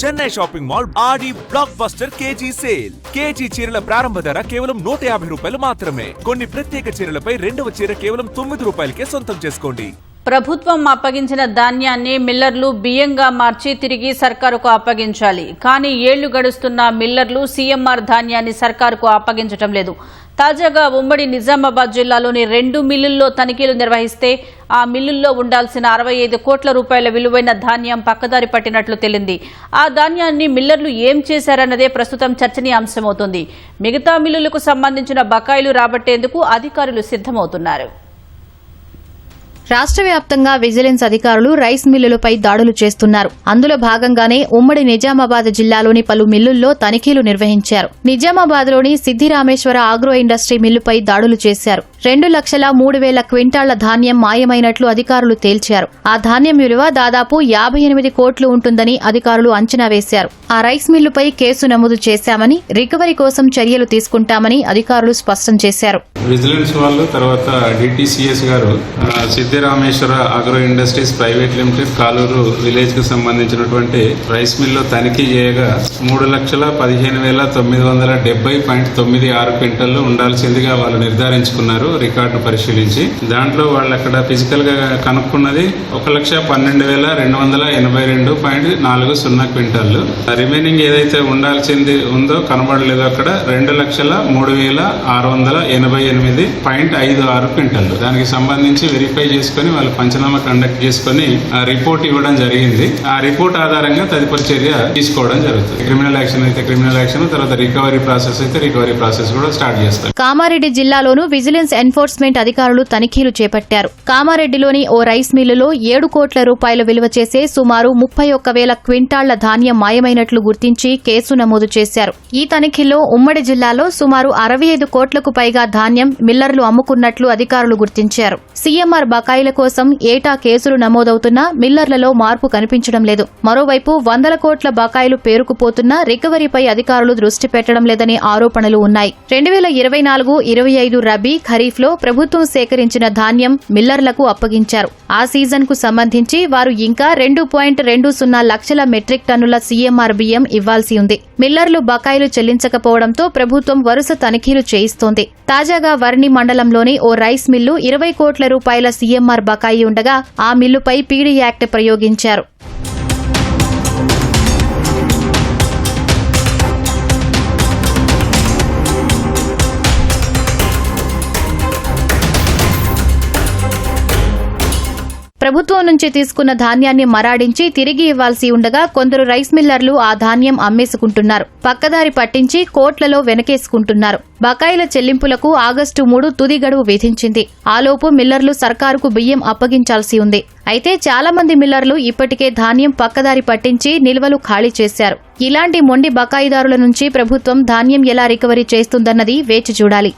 Chennai shopping mall Aadi blockbuster KG sale. KG చీరల ప్రారంభ ధర కేవలం 150 రూపాయలు మాత్రమే. కొన్ని ప్రత్యేక చీరలపై రెండవ చీర కేవలం 9 రూపాయలకే సొంతం చేసుకోండి. ప్రభుత్వం అప్పగించిన ధాన్యాన్ని మిల్లర్లు బియ్యంగా మార్చి తిరిగి సర్కారుకు అప్పగించాలి. కానీ ఏళ్లు గడుస్తున్న మిల్లర్లు సీఎంఆర్ ధాన్యాన్ని సర్కారుకు అప్పగించడం లేదు. తాజాగా ఉమ్మడి నిజామాబాద్ జిల్లాలోని 2 మిల్లుల్లో తనిఖీలు నిర్వహిస్తే ఆ మిల్లుల్లో ఉండాల్సిన 65 కోట్ల రూపాయల విలువైన ధాన్యం పక్కదారి పట్టినట్లు తేలింది. ఆ ధాన్యాన్ని మిల్లర్లు ఏం చేశారన్నదే ప్రస్తుతం చర్చనీయాంశమవుతోంది. మిగతా మిల్లులకు సంబంధించిన బకాయిలు రాబట్టేందుకు అధికారులు సిద్దమవుతున్నారు. రాష్ట్ర వ్యాప్తంగా విజిలెన్స్ అధికారులు రైస్ మిల్లులపై దాడులు చేస్తున్నారు. అందులో భాగంగానే ఉమ్మడి నిజామాబాద్ జిల్లాలోని పలు మిల్లుల్లో తనిఖీలు నిర్వహించారు. నిజామాబాద్లోని సిద్దిరామేశ్వర ఆగ్రో ఇండస్ట్రీ మిల్లుపై దాడులు చేశారు. 2,03,000 క్వింటాళ్ల ధాన్యం మాయమైనట్లు అధికారులు తేల్చారు. ఆ ధాన్యం విలువ దాదాపు 58 కోట్లు ఉంటుందని అధికారులు అంచనా వేశారు. ఆ రైస్ మిల్లుపై కేసు నమోదు చేశామని, రికవరీ కోసం చర్యలు తీసుకుంటామని అధికారులు స్పష్టం చేశారు. విజిలెన్స్ వాళ్ళు తర్వాత DTCS garu Siddirameshwara agro industries private limited Kaluru village కు సంబంధించినటువంటి రైస్ మిల్లో తనిఖీ చేయగా 3,15,970.96 క్వింటళ్లు ఉండాల్సిందిగా వాళ్ళు నిర్ధారించుకున్నారు. రికార్డు పరిశీలించి దాంట్లో వాళ్ళు అక్కడ ఫిజికల్ గా కనుక్కున్నది 1,12,282.40 క్వింటళ్లు. రిమైనింగ్ ఏదైతే ఉండాల్సింది ఉందో కనబడలేదు. అక్కడ 2,03,688.56 క్వింటళ్లు. దానికి సంబంధించి వెరిఫై చేసుకుని వాళ్ళు పంచనామా కండక్ట్ చేసుకుని రిపోర్ట్ ఇవ్వడం జరిగింది. ఆ రిపోర్ట్ ఆధారంగా తదుపరి చర్య తీసుకోవడం జరుగుతుంది. క్రిమినల్ యాక్షన్ అయితే క్రిమినల్ యాక్షన్, తర్వాత రికవరీ ప్రాసెస్ అయితే రికవరీ ప్రాసెస్ కూడా స్టార్ట్ చేస్తారు. కామారెడ్డి జిల్లాలోనూ విజిలెన్స్ ఎన్ఫోర్స్మెంట్ అధికారులు తనిఖీలు చేపట్టారు. కామారెడ్డిలోని ఓ రైస్ మిల్లులో 7 కోట్ల రూపాయల విలువ చేసే సుమారు 31,000 క్వింటాళ్ల ధాన్యం మాయమైనట్లు గుర్తించి కేసు నమోదు చేశారు. ఈ తనిఖీల్లో ఉమ్మడి జిల్లాలో సుమారు 65 కోట్లకు పైగా ధాన్యం మిల్లర్లు అమ్ముకున్నట్లు అధికారులు గుర్తించారు. సీఎంఆర్ బకాయిల కోసం ఏటా కేసులు నమోదవుతున్నా మిల్లర్లలో మార్పు కనిపించడం లేదు. మరోవైపు 100 కోట్ల బకాయిలు పేరుకుపోతున్నా రికవరీపై అధికారులు దృష్టి పెట్టడం లేదనే ఆరోపణలు ఉన్నాయి. 2024-25 రబీ, ఖరీఫ్లో ప్రభుత్వం సేకరించిన ధాన్యం మిల్లర్లకు అప్పగించారు. ఆ సీజన్ కు సంబంధించి వారు ఇంకా 2.20 లక్షల మెట్రిక్ టన్నుల సీఎంఆర్ బియ్యం ఇవ్వాల్సి ఉంది. మిల్లర్లు బకాయిలు చెల్లించకపోవడంతో ప్రభుత్వం వరుస తనిఖీలు చేయిస్తోంది. తాజాగా వర్ణి మండలంలోని ఓ రైస్ మిల్లు 20 కోట్ల రూపాయల సీఎంఆర్ బకాయి ఉండగా ఆ మిల్లుపై పీడీ యాక్ట్ ప్రయోగించారు. ప్రభుత్వం నుంచి తీసుకున్న ధాన్యాన్ని మరాడించి తిరిగి ఇవ్వాల్సి ఉండగా కొందరు రైస్ మిల్లర్లు ఆ ధాన్యం అమ్మేసుకుంటున్నారు. పక్కదారి పట్టించి కోట్లలో వెనకేసుకుంటున్నారు. బకాయిల చెల్లింపులకు ఆగస్టు 3 తుది గడువు విధించింది. ఆలోపు మిల్లర్లు సర్కారుకు బియ్యం అప్పగించాల్సి ఉంది. అయితే చాలా మంది మిల్లర్లు ఇప్పటికే ధాన్యం పక్కదారి పట్టించి నిల్వలు ఖాళీ చేశారు. ఇలాంటి మొండి బకాయిదారుల నుంచి ప్రభుత్వం ధాన్యం ఎలా రికవరీ చేస్తుందన్నది వేచి చూడాలి.